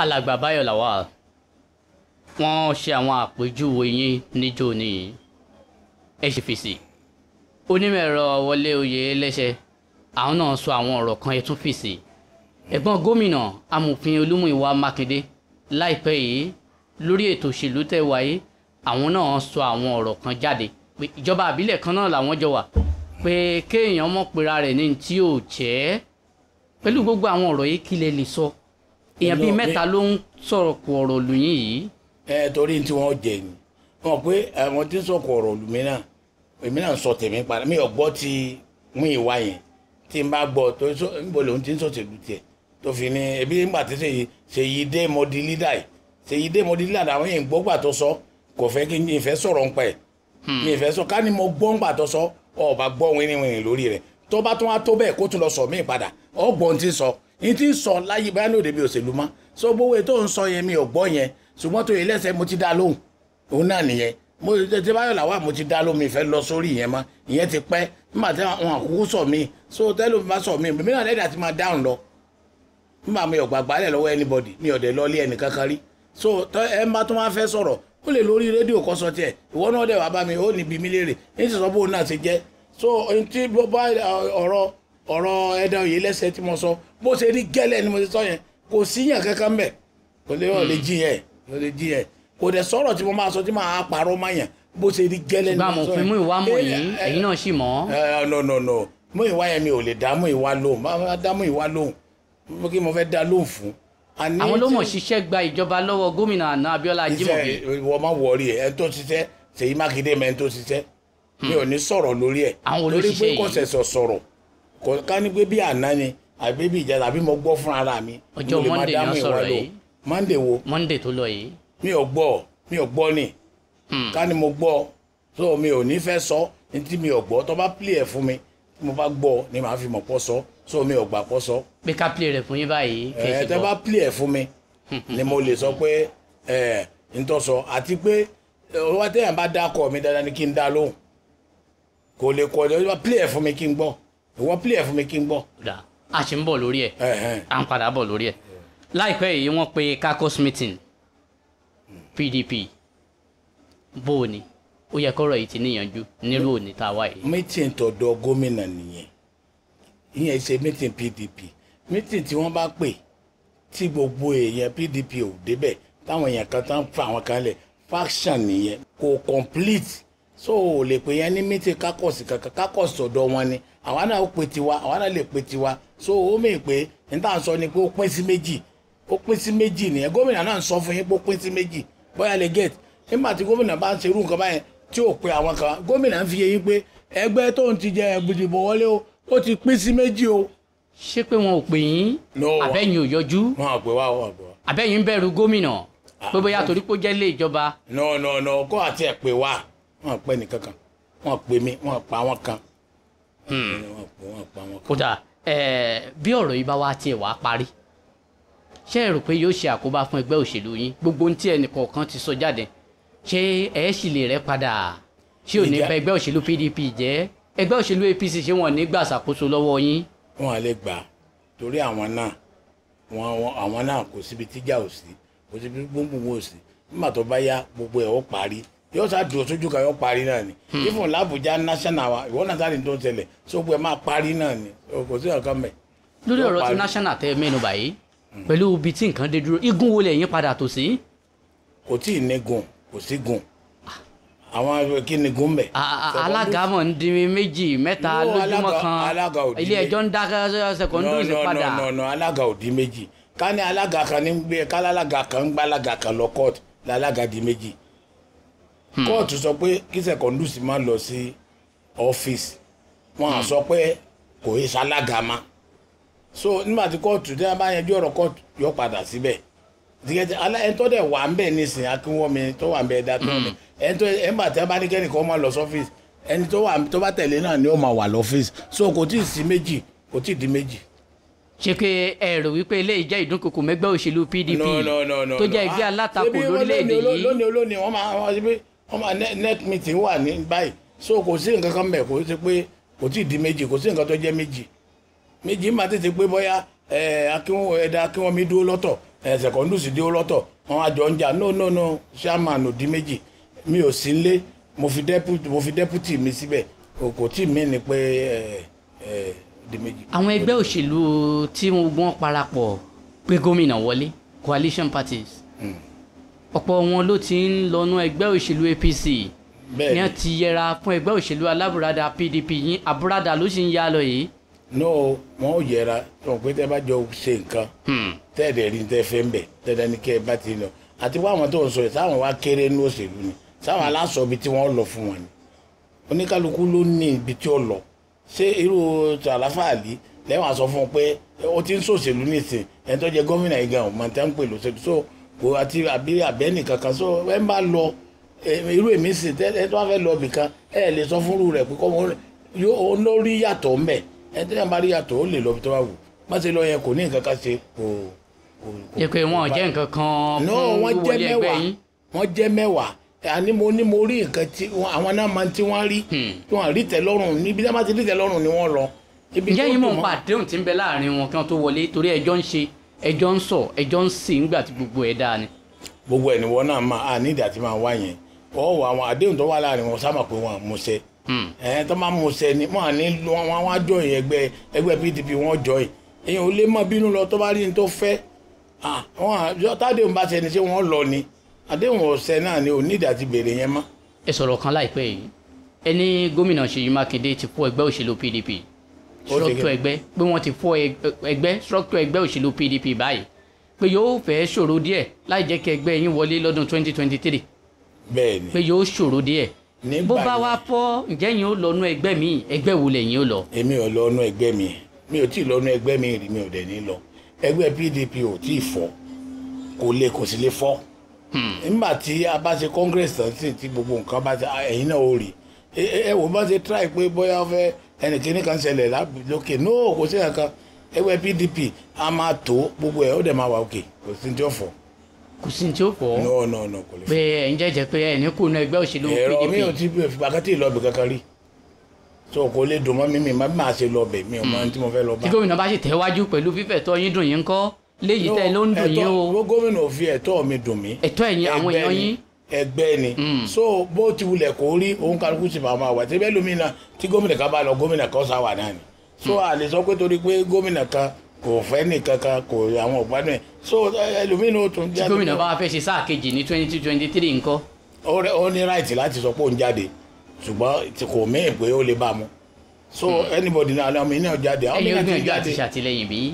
alàgbà Báyọ̀ Lawal wọ́n ṣe àwọn àpèjúwe yín níjó ní ẹ ṣe fèsì onímọ̀-ẹ̀rọ Wọlé Oyèlẹ́sẹ̀ àwọn náà sọ àwọn ọ̀rọ̀ kan ẹ tún fèsì ẹ̀gbọ́n gómìnà amòfin Olúmúyìwá Mákindé láìpẹ́ yìí lórí ètò òṣèlú tẹ́ wáyé àwọn náà sọ àwọn ọ̀rọ̀ kan jáde pé ìjọba àbílẹ̀ kan náà làwọn jọ wà pé kéèyàn mọ̀ pera rẹ̀ ní tí ò jẹ́ pẹ̀lú gbogbo àwọn ọ̀rọ̀ yìí kí lè sọ èèyàn bíi mẹ́ta ló ń sọ̀rọ̀ kù ọ̀rọ̀ lù yín yìí. Torí tí wọ́n jẹ ni wọn pé àwọn tí ń sọ̀kò ọ̀rọ̀ lù mí náà èmi náà sọ tèmi padà mi ò gbọ́ ti mú ìwà yẹn tí n bá gbọ́ tó níbo lòun ti ń sọ̀tẹ̀lù tiẹ̀ tó fi ní ebi nígbà tí Ṣèyí dé mọ́dí lídà yìí Ṣèyí dé mọ́dí lídà àwọn yẹn gbọ́gbà tó sọ kò fẹ́ kí n ìfẹ́ sọ̀rọ̀ ń pa ẹ̀ mi ìfẹ́ sọ ká ní mo gbọ́ ńgbà tó sọ ọba gbọ́ wíníwíní lórí rẹ̀ tó bá tún wá tó bẹ́ẹ̀ kó tún lọ sọ mí padà ọgbọ́n ti sọ ní ti sọ láyé báyìí ní òde bí òṣèlú mọ́ so gbówó ètò ń sọ yẹn mi ò gbọ́ yẹn ṣùgbọ́n tó yẹ lẹ́sẹ̀ mo ti dá lóhùn òun náà nìyẹn mo ti Báyọ̀ Lawal mo ti dá lóhùn mi fẹ́ lọ sórí yẹn mọ́ ìyẹn ti pẹ́ nígbà tí àwọn àkókò sọ mí so tẹ́lẹ̀ mi bá sọ mí mi náà lẹ́dà ti máa dáhùn lọ nígbà mi ò gbàgbá lẹ̀ lọ́wọ́ anybody mi ò dẹ̀ lọ lé ẹnì kankan rí so ẹ má tó máa fẹ́ sọ̀rọ̀ ó lè lórí rédíò kọ́ sọ tiẹ̀ ìwọ náà dẹ̀ wá bá mi ó ní bí mi léèrè ní ti sọ bó náà ti jẹ́ so ohun tí bá ọ̀rọ̀ ẹ̀dá Oyèlẹ́sẹ̀ tí mo sọ bó ṣe rí gẹ́lẹ́ ni mo ti sọ yẹn kò síyàn kankan bẹ̀ kò lè jí yẹn kò dẹ̀ sọ̀rọ̀ tí mo máa sọ tí máa parọ́ máa yàn bó ṣe rí gẹ́lẹ́ ni mo sọ yẹn. ṣùgbọ́n àmọ̀fin Múyìwá mọ̀ yín ẹ̀yin náà sì mọ̀. no Múyìwá yẹn mi ò lè dá Múyìwá lóhùn máa dá Múyìwá lóhùn kí mo fẹ́ dá lóhùn fún. àwọn ló mọ̀ ṣiṣẹ́ gba ìjọba lọ́wọ́ gómìnà àná Abíọ́lá Ajímọ̀bí. wọ́n máa wọrí ẹ̀ tó ṣiṣẹ́ Ṣèyí Mákindé mẹ́ tó ṣiṣẹ́ mi ò ní sọ̀rọ̀ lórí ẹ̀ lórí pé kò ṣẹ̀ṣọ̀ sọ̀rọ̀ ká ní pé bí àná ni àbí bí ìjà tàbí mo gbọ́ fún ara mi. ọjọ́ Monday ni wọ́n sọ̀rọ̀ yìí. Monday wo. Monday tó lọ yìí. mi ò gbọ́ ni ká ní mo gbọ́ so mi ò ní fẹ́ sọ ní tí mi ò gbọ́ tó bá play ẹ̀ fún mi tí mo bá gbọ́ ni màá fi mọ̀ pọ̀ sọ so mi ò gbà pọ̀ sọ. pé ká play rẹ̀ fún yín báyìí. tẹ́ bá play ẹ̀ fún mi ni mo lè sọ pé n tó sọ àti pé wọ́n tẹ́yàn bá dákọ̀ mi dáadáa ni kí n dá lóhùn kò lè kọ́ ọ́ play ẹ̀ fún mi kí n gbọ́ ìwọ play ẹ̀ fún mi kí n gbọ́. a ṣe ń bọ̀ lórí ẹ̀ à ń padà bọ̀ lórí ẹ̀ láìpẹ́ yìí wọ́n pe caucus meeting PDP bó o ní ó yẹ kọ́rọ̀ yìí ti níyànjú nírú òní tá a wá yìí. meeting tọ̀dọ̀ gómìnà nìyẹn ìyẹn ṣe meeting PDP meeting tí wọ́n bá pè tí gbogbo èèyàn PDP ò débẹ̀ táwọn èèyàn kan tán fa àwọn kan lẹ̀ faction nìyẹn kò complete so ò lè pè yẹn ní meeting caucus kankan caucus tọ̀dọ̀ wọn ni àwa náà ó pè tiwa àwa náà lè pè tiwa so ó mì pé níta sọ ni pé ó pín sí méjì nìyẹn gómìnà náà ń sọ fún yín pé ó pín sí méjì bóyá lè get nígbà tí gómìnà bá ń ṣe irú nǹkan báyẹn tí ò pe àwọn kan gómìnà ń fi yé yín pé ẹgbẹ́ tó ń ti jẹ ìdìbò wọlé o ó ti pín sí méjì o. ṣé pé wọn ò pè yín àbẹ́yìn ò yọjú wọn ò pè wá wọn ò pè wá. àbẹ́yìn ń bẹ̀rù gómìnà pé bóyá torí pé ó jẹ́ ilé ìjọba. no kó àti ẹ̀ pè wá wọn ò pè nìkankan wọn ò pè mí wọn ò pa wọn kan. kódà bí ọ̀rọ̀ yìí bá wá tiẹ̀ wá parí ṣé ẹ rò pé yóò ṣe àkóbá fún ẹgbẹ́ òṣèlú yín gbogbo ohun tí ẹnìkọ̀ọ̀kan ti sọ jáde ṣé ẹ sì lè rẹ́ padà ṣé ò ní bá ẹgbẹ́ òṣèlú PDP jẹ́ ẹgbẹ́ òṣèlú APC ṣé wọn ò ní gbà ṣàkóso lọ́wọ́ yín. wọn à lè gbà torí àwọn náà kò síbi tíjà ò sí kò síbi gbóngbòngbò ò sí nígbà tó bá yá gbogbo ẹ̀ ó parí yóò sá dùn sójú kan yóò parí náà ni ifun làbújá national wa ìwọ náà sáré tó ń ṣẹlẹ̀ sógbó ẹ máa parí náà ni kò sí ọ̀kan mẹ́. lórí ọ̀rọ̀ tí national tẹ mẹ́nu báyìí pẹ̀lú ibi tí nǹkan dé dúró igun wo lẹ́yìn padà tó sí. kò tí ì ní gun kò sí gun àwọn kí ni gun bẹ̀. alága mọ̀ ń di méjì mẹ́ta lójúmọ́ kan ilé ẹjọ́ ń dá secondary padà. no alága ò di méjì ká ní alága kan ní gbé ká lálága kan ń gbá alága kan lọ court lálága di méjì kóòtù sọ pé kí secondary máa lọ sí ọ́fíìsì wọn à sọ pé kò í ṣalága ma so nígbà tí kóòtù tí wọn bá yanjú ọ̀rọ̀ kóòtù yóò padà síbẹ̀ ẹni tó dẹ̀ wà ń bẹ̀ nísìnyí akínwọ́mi tó wà ń bẹ̀ ẹ̀dá tó ní ẹni tó ẹ̀mbà tí wọn bá ní kẹ́nìkan máa lọ sọ́fíìsì ẹni tó bá tẹ̀lé náà ni ó máa wà lọ́fíìsì so kò tí ì sí méjì kò tí ì di méjì. ṣé pé ẹ rò wípé eléyìí jẹ́ ìdúnkokò mẹ́gbẹ́ òṣèlú PDP tó jẹ́ ẹgbẹ́ alátakò lórílẹ̀‐èdè yìí. lónìí wọ́n máa next meeting wà ní báyìí so kò sí nǹkan kan mẹ́ kò sí pé kò tí ì di méjì kò sí nǹkan tó jẹ́ méjì máa tètè pé bóyá akínwọ́mi dúró lọ́tọ̀ Secondus dé ó lọ́tọ̀ wọn àjọ ń jà no chairman ò di méjì mi ò sí nílé mo fi deputy mi síbẹ̀ kò tí mi ní pé di méjì. àwọn ẹgbẹ́ òṣèlú tí wọ́n parapọ̀ pé gómìnà wọlé coalition parties ọ̀pọ̀ wọn ló ti ń lọ́nú ẹgbẹ́ òṣèlú APC ní a ti yẹra fún ẹgbẹ́ òṣèlú alábùradà PDP yín àbúradà ló sì ń yá lọ yìí. no wọn ò yẹra tó pé tẹ́ bá jọ ṣe nǹkan tẹ́ẹ̀dẹ̀ rí tẹ́ fẹ́ ń bẹ̀ tẹ́ẹ̀dẹ̀ ní kẹ́ ẹ bá ti lọ àti wọ́n àwọn tó ń sọ yìí sáwọn wá kéré ní òṣèlú ni sáwọn aláṣọ ibi tí wọ́n lọ fún wọn ni oníkálukú ló ní ibi tí ó lọ ṣé irú tàlàfààlì lẹ́wọ̀n sọ fún un pé ó ti ń ṣòṣèlú nísìn ẹni tó jẹ gómìnà yìí gan ọ̀mọ̀ tẹ́ ń pè lóṣèlú so kò àti àbẹ́nì kankan so ẹ ń bá lọ irú èmi sì ẹ tó wá fẹ́ lọ ibìkan ẹ lè sọ fúnrú rẹ̀ pé kọ́ yóò lórí yàtọ̀ ń bẹ̀ ẹ tẹ́lẹ̀ bá rí yàtọ̀ ó lè lọ bí tó bá wù má ṣe lọ yẹn kò ní nǹkan kan ṣe kò. yẹ pé wọn jẹ́ nǹkan kan fún wọlé ẹgbẹ́ yín. wọ́n jẹ́ mẹ́wàá àní mo rí nǹkan tí àwọn náà máa tí wọ́n rí tí wọ́n rí tẹ́ lọ́rùn níbi tí wọ́n bá ti rí tẹ́ lọ́rùn ni wọ́n lọ. ǹjẹ́ yín mọ̀ nípa àdéhùn tí ń bẹ láàrin wọn kí wọ́n tó wọlé torí ẹjọ́ ń ṣe ẹjọ́ ń sọ ẹjọ́ ń sìn nígbà tí gbogbo ẹ̀ dáa ni. gbogbo ẹ̀ ni wọ́n náà máa ní ìdá tí máa wá yẹn wọ́n wọ àwọn àdéhùn tó wà láàrin wọn sábà pé wọ́n àmúṣẹ tó máa múṣẹ ni wọ́n á ní wọ́n á join ẹgbẹ́ PDP wọ́n join èèyàn ò lè má bínú lọ tó bá rí ní tó fẹ́ tádéhùn bá ṣe ni ṣé wọ́n lọ ni àdéhùn ọ̀sẹ̀ náà ni ò ní ìdá ti bèrè yẹn mọ́. ẹ sọ̀rọ̀ kan láìpẹ́ yìí ẹni gómìnà Seyi Makinde ti fọ́ ẹgbẹ́ òṣèlú PDP structure ẹgbẹ́ pé wọ́n ti fọ́ ẹgbẹ́ structure ẹgbẹ́ òṣèlú PDP báyìí pé yóò fẹ́ ṣòro díẹ̀ láì jẹ́ kí ẹgbẹ́ yín wọlé lọ́dún 2023 bẹ́ẹ̀ni pé yóò ṣòro díẹ̀ bó bá wá fọ́ ǹjẹ́ yín ó lọ́nu ẹgbẹ́ mi ẹgbẹ́ wo lẹ̀yin ó lọ. èmi ò lọ́nu ẹgbẹ́ mi ò tí ì lọ́nu ẹgbẹ́ mi rí mi ò dẹ̀ ní lọ ẹgbẹ́ PDP ò tí ì fọ́ kò sì lè fọ́ nígbà tí a bá ṣe congress tán sí ti gbogbo nǹkan bá ṣe ẹ̀yin náà ó rí ẹ wò bá ṣe try pé bóyá fẹ́ ẹnìkíní kan ṣẹlẹ̀ lókè no kò sí nǹkan ẹgbẹ́ PDP a máa tó gbogbo ẹ̀ ó dẹ̀ máa wà òkè kò sí tí ó fọ́. kò sí tí ó fọ́. no kò lè fọ́. pé ẹ̀ ń jẹ́jẹ́ pé ẹ̀ ní kùnú ẹgbẹ́ òṣèlú PDP. ẹ̀rọ mi ò tí fìgbà kan tí ì lọ bì kankan rí so kò lè dùn mọ́ mi máa ṣe lọ bẹ̀ mi ò mọ tí mo fẹ́ lọ bá. tí gómìnà bá sì tẹ̀wájú pẹ̀lú fífẹ̀ tọ́ yín dùn yín kọ́ léyìí tẹ́ ló ń dùn yín o. gómìnà ò fi ẹ̀tọ́ mi dùn mí. ẹ̀tọ́ ẹ̀yin àwọn èèyàn yín. ẹgbẹ́ ni so bó ti wulẹ̀ kó rí òun kálukú sì máa wà tí bẹ́ẹ̀ lómìnà tí gómìnà kan bá lọ gómìnà kan sá wà náà ni so a lè sọ pé torí pé gómìnà kan kò fẹ́ nìkan kan kò àwọn ọ̀gbádùn ẹ̀ so ẹlòmínà ó tún jáde. tí gómìnà bá fẹ́ ṣe sáà kejì ní 2023 ńkọ́. ó ní right láti sọ pé òun jáde ṣùgbọ́n kò mẹ́ẹ̀ pé ó lè bá mu so anybody náà ọmọ iná jáde. ẹ̀yin ó gbìyànjú àti ṣàtìlẹ́yìn bí.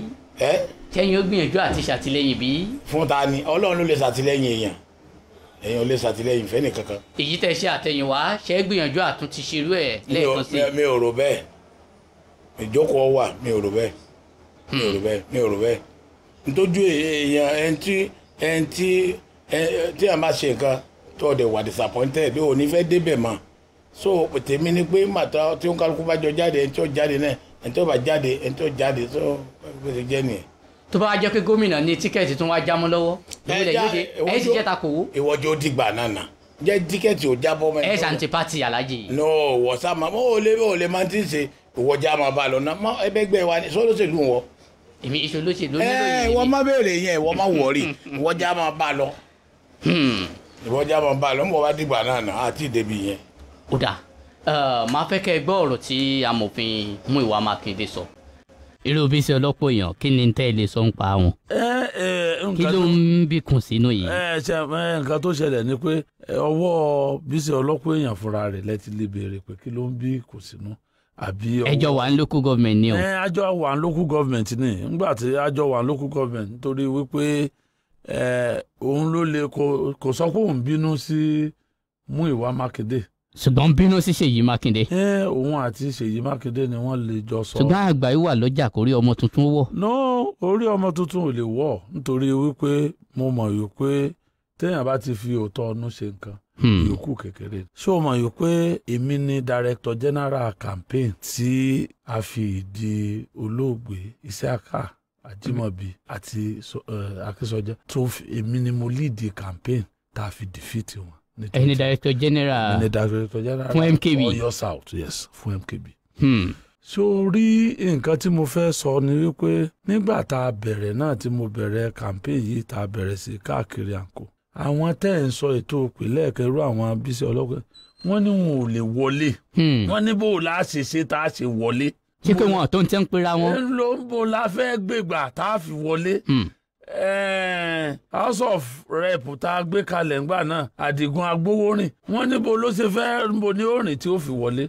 kẹ́yìn ó gbìyànjú àti ṣàtìlẹ́yìn bí. fún ta ni Ọlọ́run ló lè ṣàtìlẹ́yìn èèyàn ò lè ṣàtìlẹ́yìn fẹ́ nìkankan. èyí tẹ́ ṣe àtẹ̀yìnwá ṣe é gbìyànjú àtúntì ṣerú ẹ̀ lẹ́ẹ̀kan sí. mi ò rò bẹ́ẹ̀ ìjókòó wà mi ò rò bẹ́ẹ̀ mi ò rò bẹ́ẹ̀ nítorí èèyàn tí a máa ṣe nǹkan tó ọ̀dẹ̀ wà disappointed ò ní fẹ́ débẹ̀ mọ́ so tèmi ni pé màtá tí ó ń kálukú bá jọ jáde ẹni tí ó jáde náà ẹni tí ó bá jáde ẹni tí ó jáde so bó ṣe jẹ́ nìyẹn. tó bá jẹ́ pé gómìnà ní tíkẹ́ẹ̀tì tó wá jámọ́ lọ́wọ́ ẹ̀ sì jẹ́ ta kò wó. ìwọ́jọ́ ó dìgbà náà jẹ́ tíkẹ́ẹ̀tì ò jábọ́ mẹ́rin. ẹ̀ ṣàǹtì pátì alájì. no wọ́sà máa ó lè máa ti ṣe ìwọ́jà máa bá a lọ náà ẹgbẹ́ gbẹ wa ni sọ́lọ́sẹ̀lú wọ. èmi ìṣòlóṣèlú nílò yìí. wọ́n má béèrè yẹn wọ́n má wọ̀ọ́rì ìwọ́jà máa bá a lọ. ìwọ́jà máa bá a lọ ń bọ̀ bá dìgbà náà àti ìdèbí yẹn. ó dà máa fẹ́ kẹ́ ẹ gbọ́ ọ̀rọ̀ tí amòfin Múyìwá Mákindé sọ. irú Bísí Ọlọ́pọ̀yàn kí ni tẹ́ ẹ lè sọ ń pa wọn. kí ló ń bíkun sínú yìí. nǹkan tó ṣẹlẹ̀ ni pé ọwọ́ Bísí Ọlọ́pọ̀yàn fúnra rẹ̀ lẹ́tí lè béèrè pé kí ló ń bí kùn sínú. ẹjọ́ wà ní local government ni o. àjọ wà ní local government ni nígbà tí àjọ wà ní local government nítorí wípé òun ló lè kò sọ pé òun bínú sí Múyìwá Mákindé. ṣùgbọ́n bínú sí Ṣèyí Mákindé. òun àti Ṣèyí Mákindé ni wọ́n lè jọ sọ. ṣùgbọ́n àgbà yìí wà lọ́jà kórí ọmọ tuntun wọ̀. no orí ọmọ tuntun ò lè wọ̀ nítorí wípé mo mọ̀ yìí pé téèyàn bá ti fi òótọ́ ọdún ṣe nǹkan yòókù kékeré. ṣé o mọ̀ yìí pé èmi ni director general campaign tí a fi ìdí olóògbé Isiaka Ajimobi àti Akínsọjá tó èmi ni mo lead the campaign tá a fi defeat wọn. ẹni director general fún MKB Oyo South yes fún MKB. sórí nǹkan tí mo fẹ́ sọ ni wípé nígbà tá a bẹ̀rẹ̀ náà tí mo bẹ̀rẹ̀ campaign yìí tá a bẹ̀rẹ̀ sí káàkiri àǹkó àwọn tẹ́ ń sọ ètò ìpínlẹ̀ kẹrù àwọn Bísí Ọlọ́pẹ́ wọ́n ní wọn ò lè wọlé wọ́n ní bó la ṣe tá a ṣe wọlé. ṣé pé wọn tó ń tẹ́ ń pera wọn. ló ń bo la fẹ́ gbégbà tá a fi wọlé. House of Rep tá a gbé kalẹ̀ ńgbà náà Àdìgún Agbowórin wọ́n níbo ló ṣe fẹ́ níbo ní òrìn tí ó fi wọlé.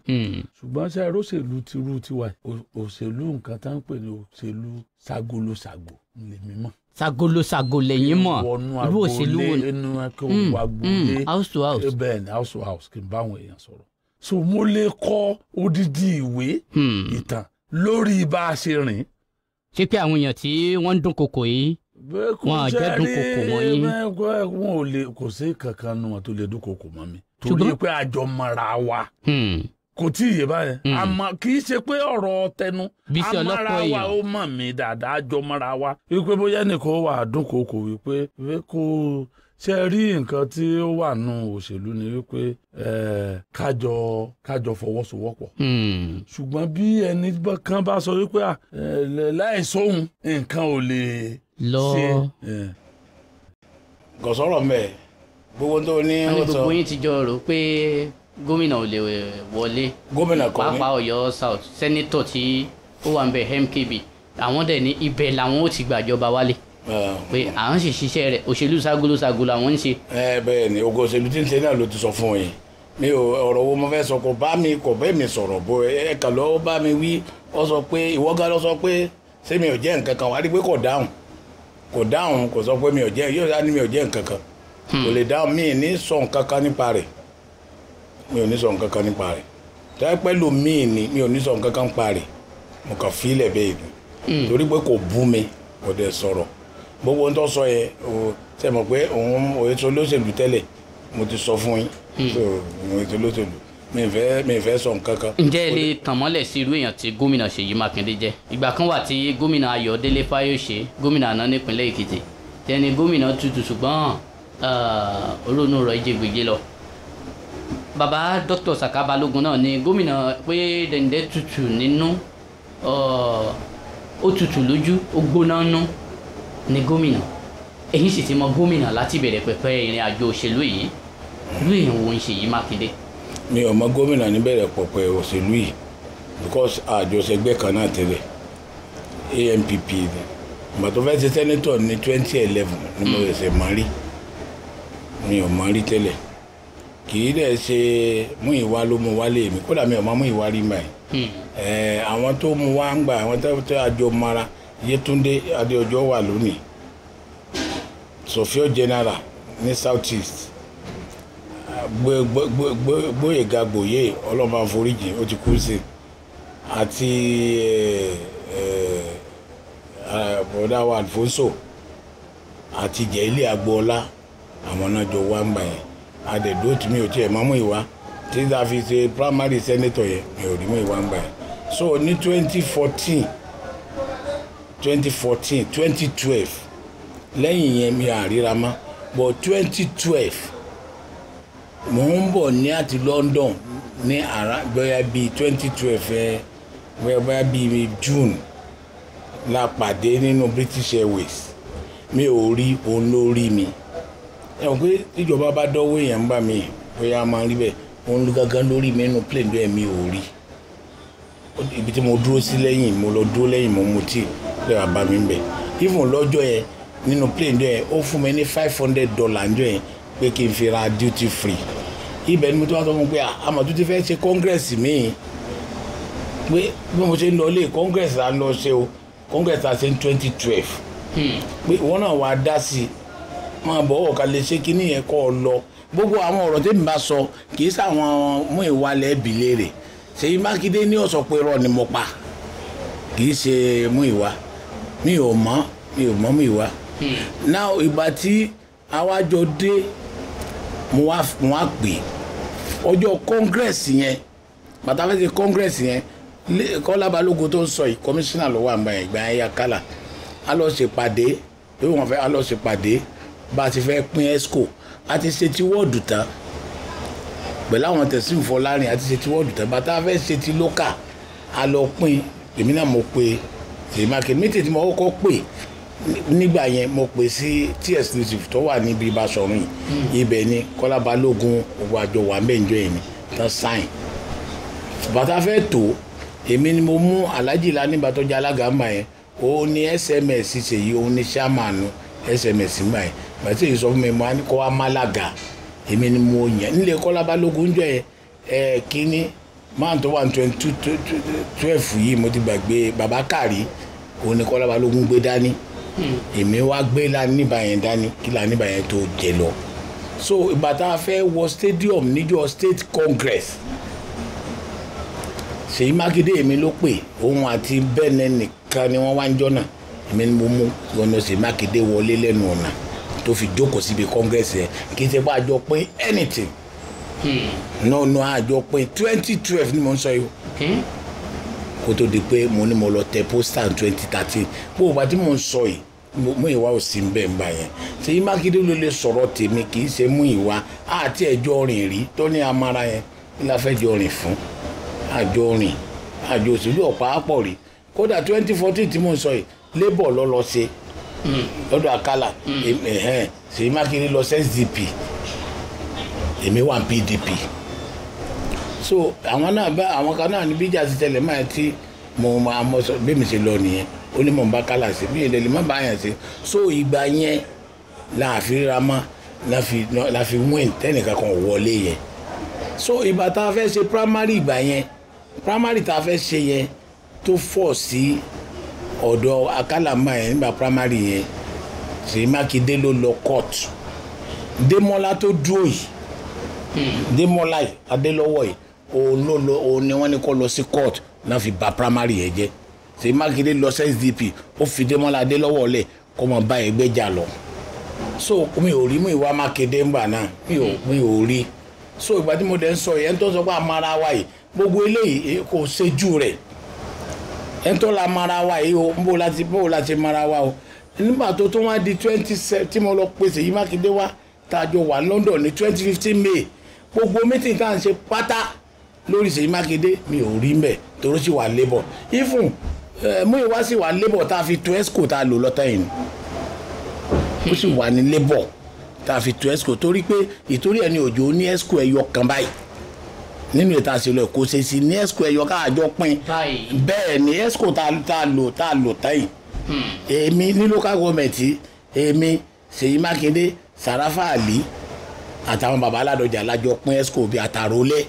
ṣùgbọ́n ṣe òṣèlú ti rú tiwa òṣèlú nǹkan tá ń pè ní òṣèlú ságolóságò lè mímọ́. Ságolóságò lẹ́yìn mọ̀ irú òṣèlú house to house. bẹ́ẹ̀ ni house to house kì í bá àwọn èèyàn sọ̀rọ̀. so mo lè kọ odidi ìwé ìtàn lórí bá a ṣe rìn. ṣé pé àwọn èèyàn tí wọ́n ń dúnkokò yìí wọn àjẹ́ dúnkokò mọ́ yín. wọn ò lè kò sí kankan nu wọn tó lè dúnkokò mọ́ mi. torí pé àjọ mara wa kò tí ì yé báyẹn àmọ́ kì í ṣe pé ọ̀rọ̀ tẹnu amara wa ó mọ̀ mí dáadáa àjọ mara wa wípé bóyá nìkan wà dúnkokò wípé kò ṣe rí nǹkan tí ó wà nù òṣèlú ni wípé kájọ fọwọ́sowọ́pọ̀. ṣùgbọ́n bí ẹni kan bá sọ wípé láìsóhun nǹkan ò lè ṣe. gọ̀sọ́rọ̀ mẹ́ gbogbo tó ní. wọ́n ní gbogbo yín ti jọ rò pé gómìnà ò lè wọlé. gómìnà kan ní pàápàá Ọ̀yọ́ South sẹ́nítọ̀ tí ó wà ń bẹ̀ MKB àwọn dẹ̀ ní ibẹ̀ làwọn ó ti gbàjọba wálé. pé àwọn sì ṣiṣẹ́ rẹ̀ òṣèlú ságolóságò làwọn ń ṣe. bẹ́ẹ̀ ni ogun òṣèlú tí ń ṣe náà ló ti sọ fún yín mi ò ọ̀rọ̀ wo mo fẹ́ sọ kò bẹ́ẹ̀ mi sọ̀rọ̀ bó ẹ̀ka lọ́wọ́ bá mi wí ọ sọ pé ìwọ́gá lọ sọ pé ṣé mi ò jẹ́ nǹkan kan wá rí pé kò dáhùn kò sọ pé mi ò jẹ́ yóò dá ní mi ò jẹ́ nǹkan kan kò lè dáhùn mi ní sọ nǹkan kan nípa rẹ̀ mi ò ní sọ nǹkan kan nípa rẹ̀ tẹ́ pẹ́lú mi ni mi ò ní sọ nǹkan kan nípa rẹ̀ mo kàn fílẹ̀ bẹ́ẹ̀ ni torí pé kò bú mi kò dẹ̀ sọ̀rọ̀ gbogbo ohun tó sọ yẹ o ṣe mọ̀ pé òun òye tó lóṣèlú tẹ́lẹ̀ mo ti sọ fún yín òye tó lóṣèlú mi fẹ́ sọ nǹkan kan. ǹjẹ́ ẹ lè tàn mọ́lẹ̀ sí irú èèyàn tí gómìnà Ṣèyí Mákindé jẹ́ ìgbà kan wà tí gómìnà Ayọ̀délé Fáyọ̀ṣe gómìnà àná nípínlẹ̀ Èkìtì tẹni gómìnà tutù ṣùgbọ́n olóòórùn rọ̀ ìjẹ́gbèjì lọ. bàbá Dr. Saka Balógun náà ni gómìnà pé dẹ̀ǹdẹ̀ tutù nínú ó tutù lójú ó gbóná nú ni gómìnà èyí sì ti mọ gómìnà láti bẹ̀rẹ̀ pẹ̀pẹ̀ ìrìn àjò òṣèlú yìí irú èèyàn wo ń Ṣèyí Mákindé. mi ò mọ gómìnà níbẹ̀rẹ̀ pẹ̀pẹ̀ òṣèlú yìí because àjọṣẹgbẹ́ kan náà tẹ́lẹ̀ ANPP ni ìgbà tó fẹ́ ṣe sẹ́nẹ́tọ̀ ní 2011 ni mo ṣẹ̀ṣẹ̀ mọ̀ rí mi ò mọ̀ rí tẹ́lẹ̀ kì í dẹ̀ ṣe Múyìwá ló mú wálé mi kódà mi ò mọ Múyìwá rí mà yìí àwọn tó mú wá ń gbà àwọn tó àjọ mara Yétúndé Adéọjọ́ wà lónìí Sofio General ní South East Gbóyèga Gbòye ọlọ́mọ àforíjì ó ti kú sí àti bọ̀dá wa Alfonso àti Jẹ́lí Agboola àwọn náà jọ wá ń gbà yẹn àdẹ̀dó tí mi ò tiẹ̀ mọ́ Múyìwá tí a fi ṣe primary senator yẹn mi ò rí Múyìwá ń gbà yẹn so ní 2012 lẹ́yìn yẹn mi àríra mọ́ but 2012 mò ń bọ̀ ní àti London ní bóyá bíi 2012 bóyá bíi June la pàdé nínú British Airways mi ò rí òun ló rí mi ẹ mọ̀ pé ìjọba bá dọ́wọ́ èèyàn bá mi bóyá máa rí bẹ́ẹ̀ òun gángan lórí mi nínú plane bẹ́ẹ̀ mi ò rí ibi tí mo dúró sí lẹ́yìn mo lọ dúró lẹ́yìn mo mu tíì lẹ́wà bá mi ń bẹ̀ even lọ́jọ́ yẹn nínú plane yẹn ó fún mi ní $500 ńjọ́ yẹn pé kí n fi ra duty free ibẹ̀ ni mo tó wá sọ fún pé àmọ̀tún ti fẹ́ ṣe congress míì pé bí mo ṣe ń lọ ilé congress à ń lọ ṣe o congress à ṣe ní 2012 pé ìwọ náà wàá dá sí i máa bọ̀ ọ̀ka lè ṣe kíní yẹn kọ́ ọ lọ gbogbo àwọn ọ̀rọ̀ tẹ́mi bá sọ kì í sáwọn mú ìwálẹ̀ ẹ̀bì léèrè Ṣèyí Mákindé ní ó sọ pé irọ́ ni mo pa kì í ṣe mú ìwá mi ò mọ̀ mú ìwá náà ìgbà tí awájọ dé mo wá pè ọjọ́ congress yẹn bàtà fẹ́ ṣe congress yẹn Kọ́lá Balógun tó ń sọ yìí commissioner ló wà ń bá yẹn ìgbà yẹn Yakala a lọ ṣèpàdé pé wọ́n fẹ́ a lọ ṣèpàdé bá a ti fẹ́ pín esco a ti ṣe ti wọ́ọ̀dù tán pẹ̀lú àwọn Tẹ̀síù Fọlárin a ti ṣe ti wọ́ọ̀dù tán bàtà fẹ́ ṣe ti local a lọ pín èmi náà mo pe Seyi Makinde meeting tí mo kọ́kọ́ pè nígbà yẹn mo pè sí exclusive tó wà níbi Ìbáṣọ̀run ibẹ̀ ni Kọ́lá Balógun gbogbo àjọ wà mẹ́jọ yẹn tán sign bàtà fẹ́ tó èmi ni mo mú Alhaji Laniba tó jẹ́ alága mbà yẹn òun ni SMS Seyi òun ni chairman SMS mbà yẹn bàtà èyí sọ fún mi mo á ní kó wá málaga èmi ni mo yàn nílé Kọ́lá Balógun jọ yẹn kínní máa tó wà ní 2012 yìí mo ti gbàgbé bàbá Kàrí òun ni Kọ́lá Balógun gbé dání èmi wá gbé Laniba yẹn dání kí Laniba yẹn tó jẹ lọ so ìgbà tá a fẹ́ wọ stadium níjọ́ state congress Seyi Makinde èmi ló pè òun àti bẹ́ẹ̀ nìkan ni wọ́n wá ń jọ́nà èmi ni mo mú ọ̀nà Seyi Makinde wọlé lẹ́nu ọ̀nà tó fi jókòó síbi congress yẹn kì í ṣe pé àjọ pín anything no àjọ pín 2012 ni mo ń sọ yìí kó tó di pé mo ní mo lọ tẹ pósítà 2013 bó o bá tí mo ń sọ yìí mú ìwà òsì ń bẹ̀ ń bá yẹn Seyi Makinde ló lè sọ̀rọ̀ tèmi kì í ṣe mú ìwà àti ẹjọ́ rìn rí tó ní amara yẹn kí la fẹ́ jọ rìn fún àjọ rìn àjọ òṣèlú ọ̀pá àpọ̀ rí kódà 2014 tí mo ń sọ yìí labour lọ ṣe lọ́dọ̀ Akálà Seyi Makinde lọ sí SDP èmi wà PDP so àwọn kan náà ní bíjà sí tẹ́lẹ̀ máa tí mo máa mọ sọ bí mi ṣe lọ nìyẹn ó ní mo ń bá Kálà sí bí ìdẹ̀lẹ̀ má bá yàn sí so ìgbà yẹn láàfin ramá láfi win tẹ́nìkan kan wọlé yẹn so ìgbà tá a fẹ́ ṣe primary ìgbà yẹn primary tá a fẹ́ ṣe yẹn tó fọ̀ sí ọ̀dọ̀ Akálà máa yẹn nígbà primary yẹn Seyi Makinde ló lọ court Démọ́lá tó dúró yìí Démọ́lá Adélọ́wọ̀ yìí òun ni wọ́n ní kó lọ sí court náà fi bà primary yẹn jẹ́ Seyi Makinde lọ sí SDP ó fi Démọ́lá Adélọ́wọ̀ lẹ̀ kó mọ bá ẹgbẹ́ jà lọ so mi ò rí mú ìwà Makinde ńgbà náà mi ò rí so ìgbà tí mo dẹ̀ ń sọ yẹn tó sọ pé àmàrà wa yìí gbogbo eléyìí kò ṣejú rẹ̀ ẹni tó la mara wa yìí o bó láti mara wa o nígbà tó tún wá di 27 tí mo lọ pè Seyi Makinde wá tàjọ wà London ní 2015 May gbogbo meeting tá à ń ṣe pátá lórí Seyi Makinde mi ò rí mbẹ torí sì wà labour even mú ìwá sì wà labour tá a fi to esco tá a lò lọ́tọ̀ yìí ó sì wà ní labour tá a fi to esco torí pé ìtorí ẹni òjò ní esco ẹyọ kan báyìí nínú ìta àṣìlò kò ṣe sí ní esco ẹyọ káàjọ pín bẹ́ẹ̀ ni esco tá a lò táyì èmi ní local government èmi Seyi Makinde Sarafa Ali àtàwọn baba aládọjà lájọ pín esco bíi àtàrólé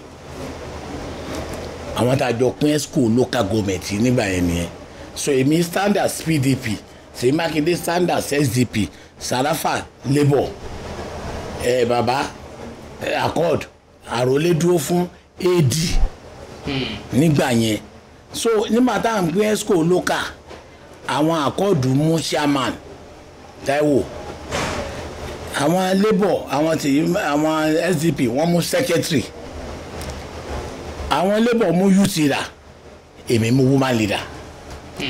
àwọn tá a jọ pín esco local government nígbà yẹn nìyẹn so èmi standard PDP Seyi Makinde standard SDP Sarafa labour baba accord àrólé dúró fún AD nígbà yẹn so nígbà tá à ń pín esco local àwọn àkọọdù mú chairman Táíwò àwọn labour àwọn SDP wọ́n mú secretary àwọn labour mú youth leader èmi mú woman leader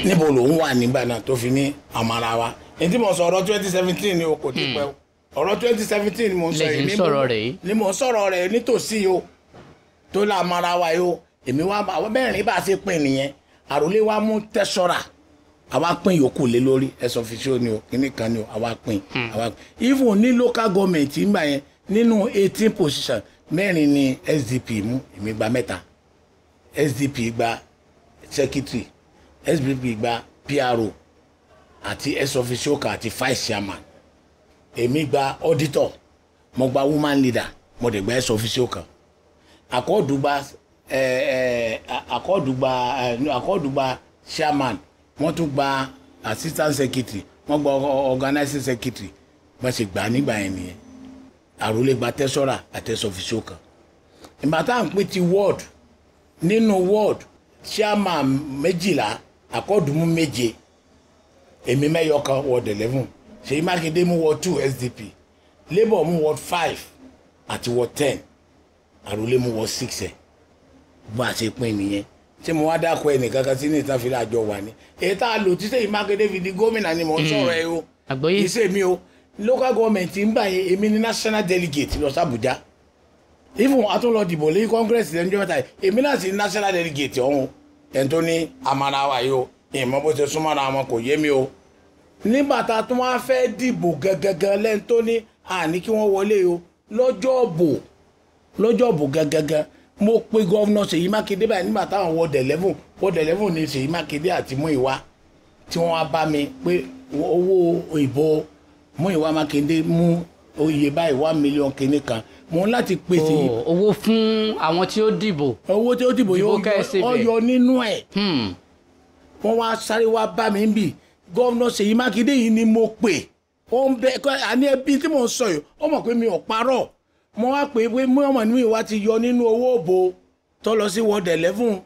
níbo lòun wà nígbà náà tó fi ní àmàrà wa ní tí mo sọ ọ̀rọ̀ 2017 ni o kò tí pẹ́ ọ̀rọ̀ 2017 ni mo sọ yìí ni mo sọ̀rọ̀ rẹ̀ nítòsí o tó la àmàrà wa yìí o èmi wá àwọn mẹ́rin bá a ṣe pín nìyẹn àròlé wa mú tẹ́sọ́ra àwa pín yòókù lé lórí ẹ̀sọ́ fíṣọ́ ni o kíní kan ni o àwa pín even ní local government ìgbà yẹn nínú 18 position mẹ́rin ni SDP mú èmi gba mẹ́ta SDP gba secretary SDP gba PRO àti ẹ̀sọ́ fíṣọ́ kan àti vice chairman èmi gba auditor mo gba woman leader mo dẹ̀ gba ẹ̀sọ́ fíṣọ́ kan àkọ́ọ̀dùgba chairman wọ́n tún gba assistant secretary wọ́n gba organizing secretary bá ṣe gbà nígbà yẹn nìyẹn àròlé gba tẹ́sọ́rà àtẹ́sọ́ fíṣọ́ kan ìgbà tá à ń pín ti ward nínú ward chairman 12 àkọ́ọ̀dùmú 7 èmi mẹ́yọ kan ward 11 Seyi Makinde mú ward 2 SDP labour mú ward 5 àti ward 10 àròlé mú ward 6 bó a ṣe pín nìyẹn tí mo wá dákọ ẹnìkan kan sí ní ìtàn fìlà àjọ wà ní èyí tá a lò tí Seyi Makinde fi di gómìnà ni mo ń sọ̀rọ̀ ẹ o ìṣe mi o local government ń gbà yẹn èmi ní national delegate lọ sí Àbújá even atún lọ dìbò lẹ́yìn congress lẹ́yìn jọ́mẹ́ta èmi náà sì national delegate ọ̀hún ẹni tó ní amarawa yìí o ìmọ̀ bó ṣe súnmọ́ra wọn kò yé mi o nígbà tá a tún wá fẹ́ dìbò gangan lẹ́ni tó ní àní kí wọ́n wọlé o lọ́jọ́ bò gangan mo pe gọ́vnọ̀ Seyi Makinde báyìí nígbà táwọn wọ́ọ̀dẹ̀ 11 ní Seyi Makinde àti Múyìwá tí wọ́n wá bá mi pé owó ìbò Múyìwá Makinde mú oyè báyìí 1 million kìíní kan mo ń láti pèsè owó fún àwọn tí ó dìbò yóò yọ nínú ẹ̀ wọ́n wá sáré wá bá mi ń bì gọ́vnọ̀ Seyi Makinde yìí ni mo pè ó ń bẹ àní ẹbí tí mò ń sọ yìí ó mọ̀ pé mi ò parọ́ mo wá pè pé mọ́ọ̀mọ́ ní ìwà ti yọ nínú owó òbò tó lọ sí wọ́ọ̀dẹ̀ 11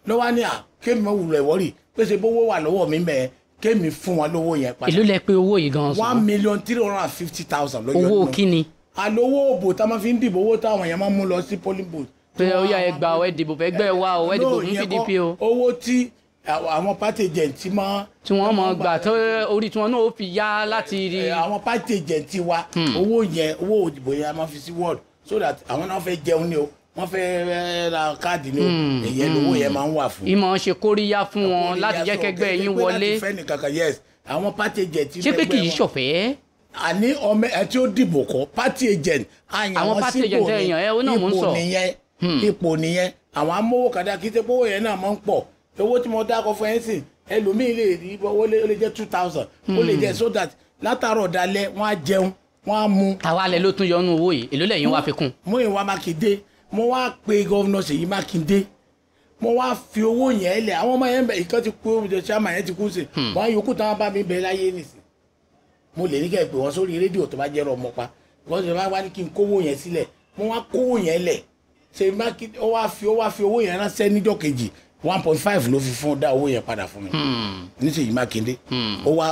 lọ́wọ́ ní kémi mọ̀ wùrẹ̀ wọ́rì pé ṣe bówó wà lọ́wọ́ mi mẹ́ kémi fún wọn lówó yẹn padà. èló lẹ pé owó yìí gan-an sọ 1,350,000 lọ́jọ́ nínú owó kíni. àlówó òbò tá a máa fi ń dìbò owó táwọn èèyàn máa ń mú lọ sí polling booth. pé ó yá ẹgbàá ẹ dìbò fẹ́ gbẹ́ wa ẹ dìbò fún PDP o. owó tí àwọn party agent tí wọ́n mọ̀ gbà tó orí tí wọ́n náà ó fi yá láti rí. àwọn party agent wa owó yẹn owó òdìbò yẹn a máa fi sí ward so that àwọn náà fẹ́ jẹun ni o wọ́n fẹ́ ra káàdì ni o èyí lówó yẹn máa ń wà fún. ìmọ̀ ṣe kóríyá fún wọn láti jẹ́ kẹgbẹ́ yín wọlé. àwọn party agent. ṣé pé kì í ṣọ̀fẹ́. àní ọmọ ẹ tí ó dìbò kọ party agent àwọn party agent èèyàn ẹ ó náà mò ń sọ ipò nìyẹn àwọn amówó kàdá kí tẹ́ pọ́wọ́ yẹn náà máa ń pọ̀ owó tí mo dákọ̀ fún ẹ̀ sìn ẹlòmíì lè rí owó lè jẹ́ 2,000 ó lè jẹ́ so that látàárọ̀ dalẹ̀ wọ́n á jẹun wọ́n á mu. àwa alẹ́ ló tún yọnu owó yìí èló lẹ́yìn wá fi kún. Múyìwá Makinde mo wá pe gọ́vnọ̀ Seyi Makinde mo wá fi owó yẹn lẹ̀ àwọn ọmọ yẹn bẹ̀ ìkan ti kú omi chairman yẹn ti kú sí wọ́n yòókù táwọn bá mi bẹ̀ láyé nìsín mo lè ní kẹ́ ẹ pè wọ́n sórí rédíò tó bá jẹ́rọ ọmọ pa wọ́n ti wá ní kí n kówó yẹn sílẹ̀ mo wá kówó yẹn lẹ̀ Seyi Makinde ó wá fi owó yẹn ránṣẹ́ níjọ́ kejì 1.5 ló fi fún dá owó yẹn padà fún mi ní Seyi Makinde ó wá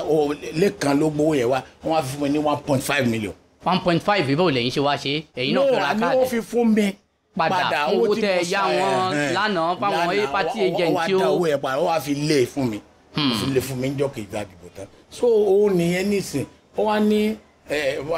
lẹ́ẹ̀kan ló gbowó yẹn wá wọ́n wá fi fún mi ní 1.5 million. 1.5 ìbò lẹ́yìn ṣe wá ṣe ẹ̀yin náà fẹ́ ra káàdì. no àní ó fi fún mi padà owó tẹ yá wọn lánàá fáwọn party agent tí ó. ó wá dá owó yẹn padà ó wá fi lé fún mi ó fi lé fún mi níjọ́ kejì àdìbò tán so òun nìyẹn nísìn ó wá ní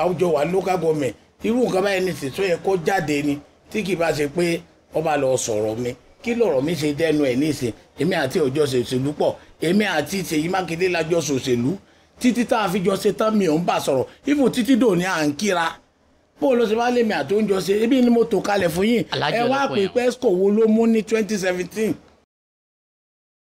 àwùjọ wa local government irú nǹkan báyìí nísìn tó yẹ kó jáde ni tí kì í bá ṣe pé ó bá lọ sọ̀rọ̀ mi kí lọ̀rọ̀ mi ṣe dẹnu ẹ̀ nísìn èmi àti òjò ṣòṣèlú pọ̀ èmi àti Seyi Makinde lájọ ṣòṣèlú títí tá a fi jọ ṣe tán mi ò ń bà sọ̀rọ̀ ifo títí dò ní à ń kíra bó ló ṣe máa lé mi àti oúnjẹ ṣe ebi ni mo tò kalẹ̀ fún yín ẹ wá pé pesco wo ló mú ní 2017